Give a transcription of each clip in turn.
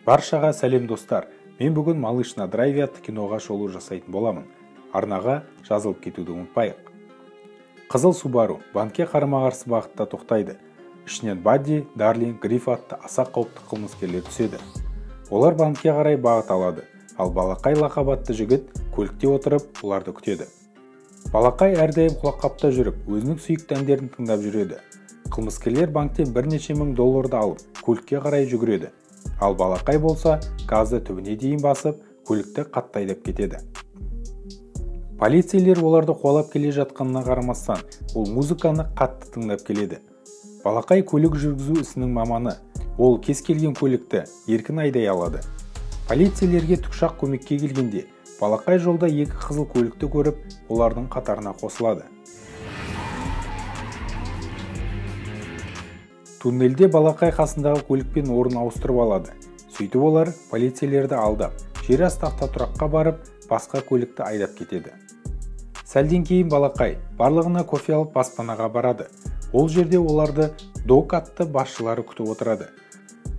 Баршаға сәлем достар. Мен бүгін Малыш на драйве атты киноға шолу жасайтын боламын. Арнаға жазылып кетуді ұмытпайық. Қызыл Субару банкке қарама-қарсы бағытта тоқтайды. Ішінен Бадди, Дарлин, Гриф атты аса қауіпті қылмыскерлер түседі. Олар банкке қарай бағыт алады, ал Балақай лақап атты жігіт көлікте отырып оларды күтеді. Балақай әрдайым құлаққапта жүріп, өзінің сүйікті әндерін тыңдап жүреді. Қылмыскерлер банктен бірнеше мың долларды алып, көлікке қарай жүгіреді. Ал Балақай болса, газды түбіне дейін басып, көлікті қатты айдап кетеді. Полицейлер оларды қуалап келе жатқанына қарамастан, ол музыканы қатты тыңдап келеді. Балақай көлік жүргізу ісінің маманы. Ол кез келген көлікті еркін айдай алады. Полицейлерге тікұшақ көмекке келгенде, Балақай жолда екі қызыл көлікті көріп, олардың қатарына қосылады. Туннельде Балақай қасындағы көлікпен орын ауыстырып алады. Сөйтіп олар полицейлерді алдап, жер асты автотұраққа барып, басқа көлікті айдап кетеді. Сәлден кейін Балақай барлығына кофе алып баспанаға барады. Ол жерде оларды Дог атты басшылары күтіп отырады.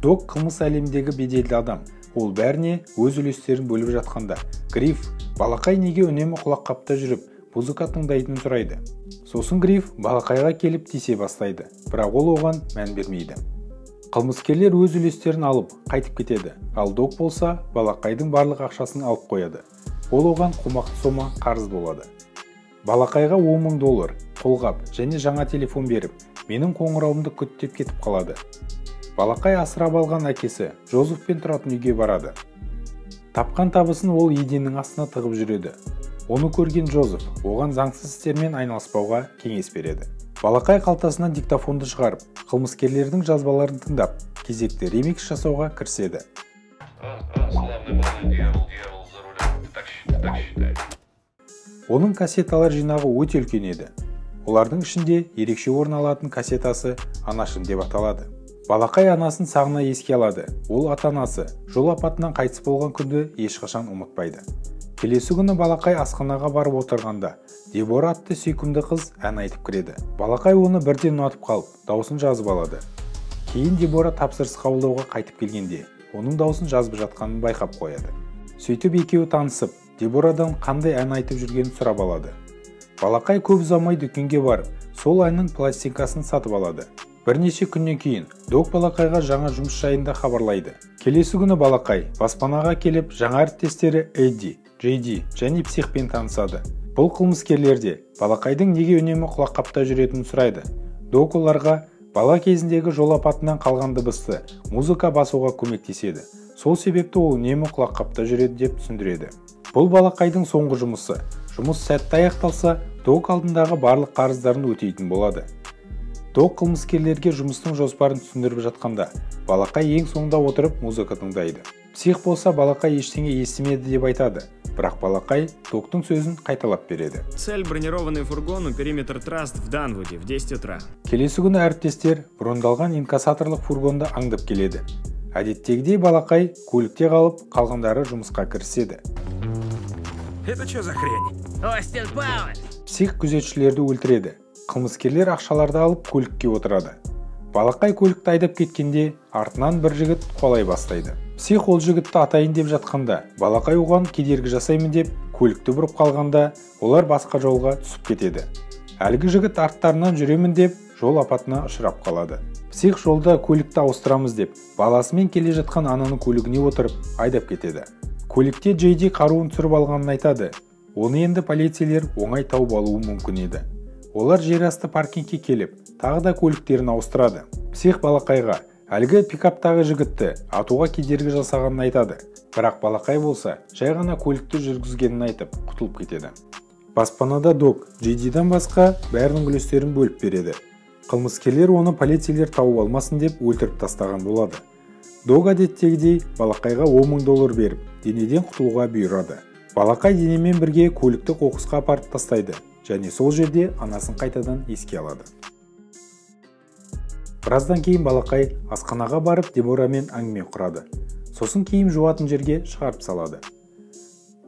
Дог қылмыс әлемдегі беделді адам. Ол бәріне өз үлестерін бөліп жатқанда, Гриф Балақай неге үнемі құлаққапта жүріп, музыка тыңдайтынын сұрайды. Сосын Гриф Балақайға келіп тисе бастайды, бірақ ол оған мән бермейді. Қылмыскерлер өз үлестерін алып, қайтып кетеді, ал Дог болса Балақайдың барлық ақшасын алып қояды. Ол оған қомақты сома қарыз болады. Балақайға 10 мың доллар, қолғап және жаңа телефон беріп, менің қоңырауымды күт деп кетіп қалады. Балақай асырап алған әкесі Джозефпен тұратын үйге барады. Тапқан табысын ол еденнің астына тығып жүреді. Оны көрген Джозеф оған заңсыз істермен айналыспауға кеңес береді. Балақай қалтасынан диктофонды шығарып, қылмыскерлердің жазбаларын тыңдап, кезекті ремикс жасауға кіріседі. Оның кассеталар жинағы өте үлкен еді. Олардың ішінде ерекше орын алатын кассетасы Анашым деп аталады. Балақай анасын сағына еске алады. Ол ата-анасы жол апатынан қайтыс болған күнді ешқашан ұмытпайды. Келесі күні Балақай асханаға барып отырғанда, Дебора атты сүйкімді қыз ән айтып кіреді. Балақай оны бірден ұнатып қалып, дауысын жазып алады. Кейін Дебора тапсырыс қабылдауға қайтып келгенде, оның дауысын жазып жатқанын байқап қояды. Сөйтіп екеуі танысып, Деборадан қандай ән айтып жүргенін сұрап алады. Балақай көп ұзамай дүкенге барып, сол әннің пластинкасын сатып алады. Бірнеше күннен кейін Дог Балақайға жаңа жұмыс жайында хабарлайды. Келесі күні Балақай баспанаға келіп, жаңа әріптестері Эдди, Джейди және Психпен танысады. Бұл қылмыскерлерде Балақайдың неге үнемі құлаққапта жүретінін сұрайды. Дог оларға бала кезіндегі жол апатынан қалған дыбысты музыка басуға көмектеседі. Сол себепті ол үнемі құлаққапта жүреді деп түсіндіреді. Бұл Балақайдың соңғы жұмысы. Жұмыс сәтті аяқталса, Дог алдындағы барлық қарыздарын өтейтін болады. Дог қылмыскерлерге жұмыстың жоспарын түсіндіріп жатқанда, Балақай ең соңында отырып музыка тыңдайды. Псих болса Балақай ештеңе естімеді деп айтады, бірақ Балақай Догтың сөзін қайталап береді. Цель бронированный фургон у периметр траст в Данвуде в 10 утра. Келесі күні әріптестер брондалған инкассаторлық фургонды аңдып келеді. Әдеттегідей Балақай көлікте қалып, қалғандары жұмысқа кіріседі. Это что за хрень? Остин Пауэрс! Псих күзетшілерді өлтіреді. Қылмыскерлер ақшаларды алып көлікке отырады. Балақай көлікті айдап кеткенде, артынан бір жігіт қуалай бастайды. Псих ол жігітті атайын деп жатқанда, Балақай оған кедергі жасаймын деп көлікті бұрып қалғанда, олар басқа жолға түсіп кетеді. Әлгі жігіт арттарынан жүремін деп жол апатына ұшырап қалады. Псих жолда көлікті ауыстырамыз деп, баласымен келе жатқан ананың көлігіне отырып айдап кетеді. Көлікте Джейди қаруын түсіріп алғанын айтады. Оны енді полицейлер оңай тауып алуы мүмкін еді. Олар жер асты паркингке келіп, тағы да көліктерін ауыстырады. Псих Балақайға әлгі пикаптағы жігітті атуға кедергі жасағанын айтады. Бірақ Балақай болса, жай ғана көлікті жүргізгенін айтып, құтылып кетеді. Баспанада Дог Джейдиден басқа бәрінің үлестерін бөліп береді. Қылмыскерлер оны полицейлер тауып алмасын деп өлтіріп тастаған болады. Дог әдеттегідей Балақайға 10 мың доллар беріп, денеден құтылуға бұйырады. Балақай денемен бірге көлікті қоқысқа апарып тастайды, және сол жерде анасын қайтадан еске алады. Біраздан кейін Балақай асханаға барып Деборамен әңгіме құрады. Сосын киім жуатын жерге шығарып салады.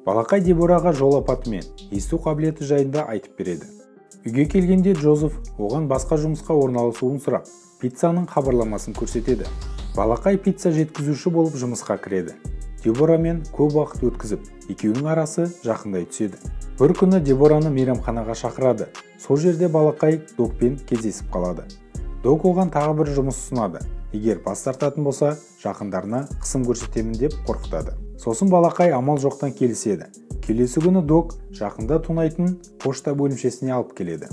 Балақай Дебораға жол апаты мен есту қабілеті жайында айтып береді. Үйге келгенде Джозеф оған басқа жұмысқа орналасуын сұрап, пиццаның хабарламасын көрсетеді. Балақай пицца жеткізуші болып жұмысқа кіреді. Деборамен көп уақыт өткізіп, екеуінің арасы жақындай түседі. Бір күні Дебораны мейрамханаға шақырады. Сол жерде Балақай Докпен кездесіп қалады. Док оған тағы бір жұмыс ұсынады. Егер бас тартатын болса, жақындарына қысым көрсетемін деп қорқытады. Сосын Балақай амал жоқтан келіседі. Келесі күні Док жақында тонайтын пошта бөлімшесіне алып келеді.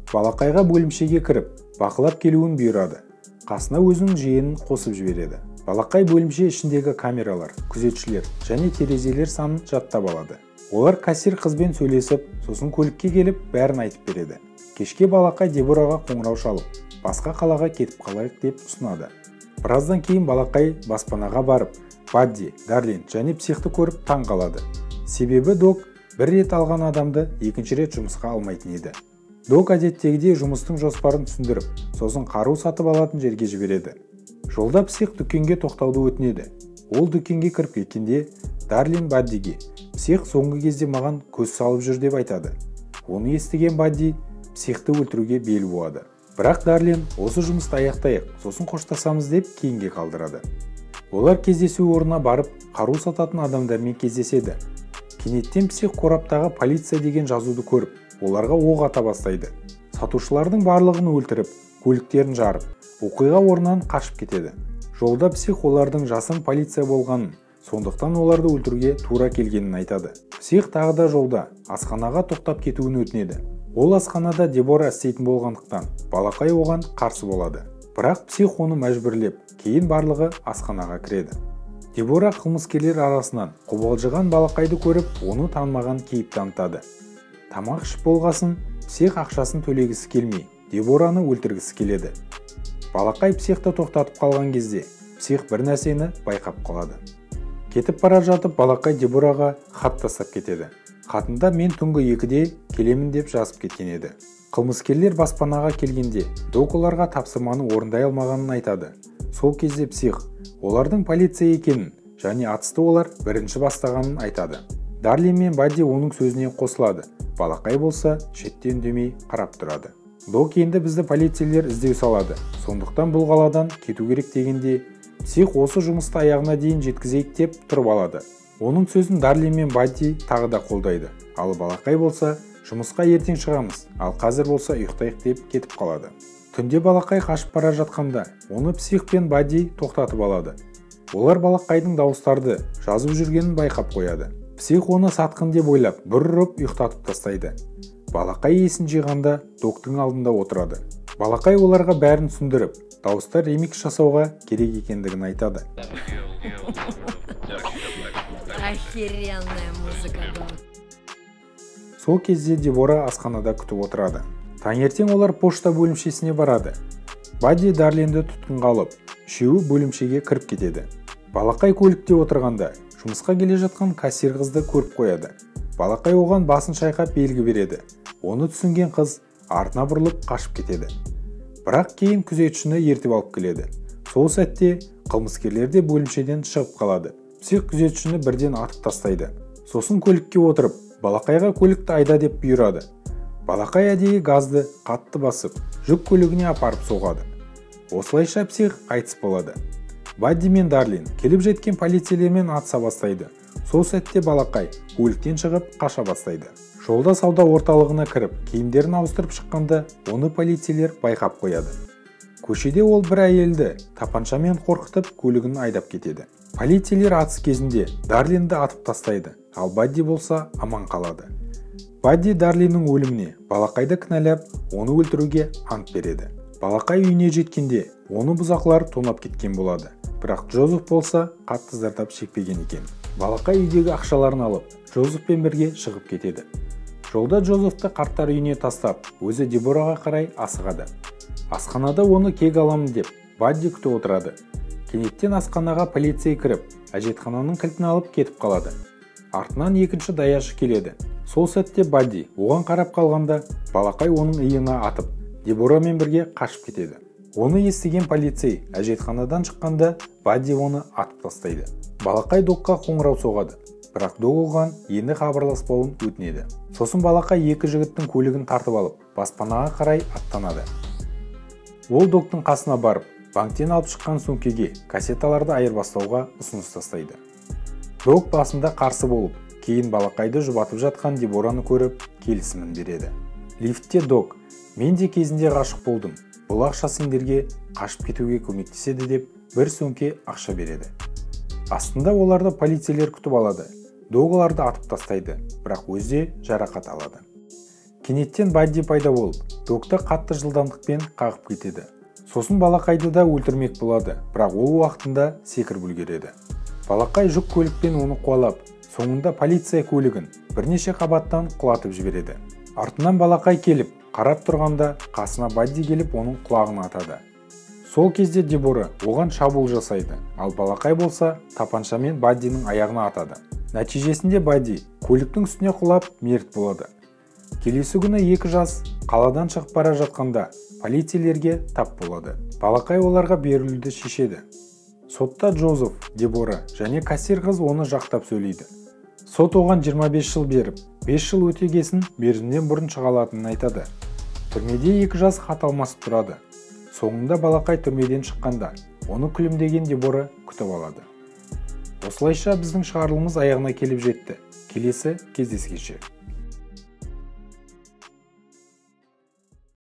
Балақайға бөлімшеге кіріп, бақылап келуін бұйырады. Қасына өзінің жиенін қосып жібереді. Балақай бөлімше ішіндегі камералар, күзетшілер және терезелер санын жаттап алады. Олар кассир қызбен сөйлесіп, сосын көлікке келіп, бәрін айтып береді. Кешке Балақай Дебораға қоңырау шалып, басқа қалаға кетіп қалайық деп ұсынады. Біраздан кейін Балақай баспанаға барып, Бадди, Дарлин және психті көріп таң қалады. Себебі Док бір рет алған адамды екінші рет жұмысқа алмайтын еді. Док әдеттегідей жұмыстың жоспарын түсіндіріп, сосын қару сатып алатын жерге жібереді. Жолда псих дүкенге тоқтауды өтінеді. Ол дүкенге кіріп кеткенде Дарлин Баддиге: "Псих соңғы кезде маған көз салып жүр" деп айтады. Оны естіген Бадди психті өлтіруге бел буады. Бірақ Дарлин осы жұмысты аяқтайық, сосын қоштасамыз деп кейінге қалдырады. Олар кездесу орнына барып, қару сататын адамдармен кездеседі. Кенеттен псих қораптағы полиция деген жазуды көріп, оларға оқ ата бастайды. Сатушылардың барлығын өлтіріп, көліктерін жарып, оқиға орнынан қашып кетеді. Жолда псих олардың жасын полиция болғанын, сондықтан оларды өлтіруге тура келгенін айтады. Псих тағы да жолда асханаға тоқтап кетуін өтінеді. Ол асханада Дебора істейтін болғандықтан, Балақай оған қарсы болады. Бірақ псих оны мәжбүрлеп, кейін барлығы асханаға кіреді. Дебора қылмыскерлер арасынан қобалжыған Балақайды көріп, оны танымаған кейіп танытады. Тамақ ішіп болғасын, псих ақшасын төлегісі келмей, Дебораны өлтіргісі келеді. Балақай психті тоқтатып қалған кезде, псих бір нәрсені байқап қалады. Кетіп бара жатып, Балақай Дебораға хат тастап кетеді. Хатында "Мен түнгі 2-де келемін" деп жазып кеткен еді. Қылмыскерлер баспанаға келгенде, Док оларға тапсырманы орындай алмағанын айтады. Сол кезде псих олардың полиция екенін және атысты олар бірінші бастағанын айтады. Дарлин мен Бадди оның сөзіне қосылады. Балақай болса шеттен үндемей қарап тұрады. Док енді бізді полицейлер іздеу салады, сондықтан бұл қаладан кету керек дегенде, псих осы жұмысты аяғына дейін жеткізейік деп тұрып алады. Оның сөзін Дарлин мен Бадди тағы да қолдайды. Ал Балақай болса, жұмысқа ертең шығамыз, ал қазір болса ұйықтайық деп кетіп қалады. Түнде Балақай қашып бара жатқанда, оны псих пен Бадди тоқтатып алады. Олар Балақайдың дауыстарды жазып жүргенін байқап қояды. Псих оны сатқын деп ойлап, бір ұрып ұйықтатып тастайды. Балақай есін жиғанда Доктың алдында отырады. Балақай оларға бәрін түсіндіріп, дауыстар ремикс жасауға керек екендігін айтады. Охеренная музыка, Док. Сол кезде Дебора асханада күтіп отырады. Таңертең олар пошта бөлімшесіне барады. Бадди Дарлинді тұтқынға алып, үшеуі бөлімшеге кіріп кетеді. Балақай көлікте отырғанда, жұмысқа келе жатқан кассир қызды көріп қояды. Балақай оған басын шайқап белгі береді. Оны түсінген қыз артына бұрылып қашып кетеді. Бірақ кейін күзетшіні ертіп алып келеді. Сол сәтте қылмыскерлер де бөлімшеден шығып қалады. Псих күзетшіні бірден атып тастайды. Сосын көлікке отырып, Балақайға көлікті айда деп бұйырады. Балақай әдейі газды қатты басып, жүк көлігіне апарып соғады. Осылайша псих қайтыс болады. Бадди мен Дарлин келіп жеткен полицейлермен атыса бастайды. Сол сәтте Балақай көліктен шығып қаша бастайды. Жолда сауда орталығына кіріп, киімдерін ауыстырып шыққанда, оны полицейлер байқап қояды. Көшеде ол бір әйелді тапаншамен қорқытып, көлігін айдап кетеді. Полицейлер атыс кезінде Дарлинді атып тастайды, ал Бадди болса аман қалады. Бадди Дарлиннің өліміне Балақайды кінәлап, оны өлтіруге ант береді. Балақай үйіне жеткенде, оны бұзақылар тонап кеткен болады. Бірақ Джозеф болса қатты зардап шекпеген екен. Балақай үйдегі ақшаларын алып, Джозефпен бірге шығып кетеді. Жолда Джозефті қарттар үйіне тастап, өзі Дебораға қарай асығады. Асханада оны кек аламын деп, Бадди күтіп отырады. Кенеттен асханаға полиция кіріп, әжетхананың кілтін алып кетіп қалады. Артынан екінші даяшы келеді. Сол сәтте Бадди оған қарап қалғанда, Балақай оның иығына атып, Деборамен бірге қашып кетеді. Оны естіген полицей әжетханадан шыққанда, Бадди оны атып тастайды. Балақай Докқа қоңырау соғады, бірақ Док оған енді хабарласпауын өтінеді. Сосын Балақай екі жігіттің көлігін тартып алып, баспанаға қарай аттанады. Ол Доктың қасына барып, банктен алып шыққан сөмкеге кассеталарды айырбастауға ұсыныс тастайды. Дог басында қарсы болып, кейін балақайды жұбатып жатқан Дебораны көріп, келісімін береді. Лифтте Дог: "Мен де кезінде ғашық болдым. Бұл ақша сендерге қашып кетуге көмектеседі" деп бір сөмке ақша береді. Астында оларды полицейлер күтіп алады. Дог оларды атып тастайды, бірақ өзі жарақат алады. Кенеттен Бадди пайда болып, Догты қатты жылдамдықпен қағып кетеді. Сосын балақайды да өлтірмек болады, бірақ ол уақытында секіріп үлгереді. Балақай жүк көлікпен оны қуалап, соңында полиция көлігін бірнеше қабаттан құлатып жібереді. Артынан балақай келіп, қарап тұрғанда қасына Бадди келіп оның құлағын атады. Сол кезде Дебора оған шабуыл жасайды, ал балақай болса тапаншамен Баддиның аяғына атады. Нәтижесінде Бадди көліктің үстіне құлап мерт болады. Келесі күні екі жас қаладан шығып бара жатқанда полицейлерге тап болады. Балақай оларға берілуді шешеді. Сотта Джозеф, Дебора және кассир қыз оны жақтап сөйлейді. Сот оған 25 жыл беріп, 5 жыл өтегесін мерзімнен бұрын шыға алатынын айтады. Түрмеде екі жас хат алмасып тұрады. Соңында балақай түрмеден шыққанда, оны күлімдеген Дебора күтіп алады. Осылайша біздің шығарылымыз аяғына келіп жетті. Келесі кездескенше.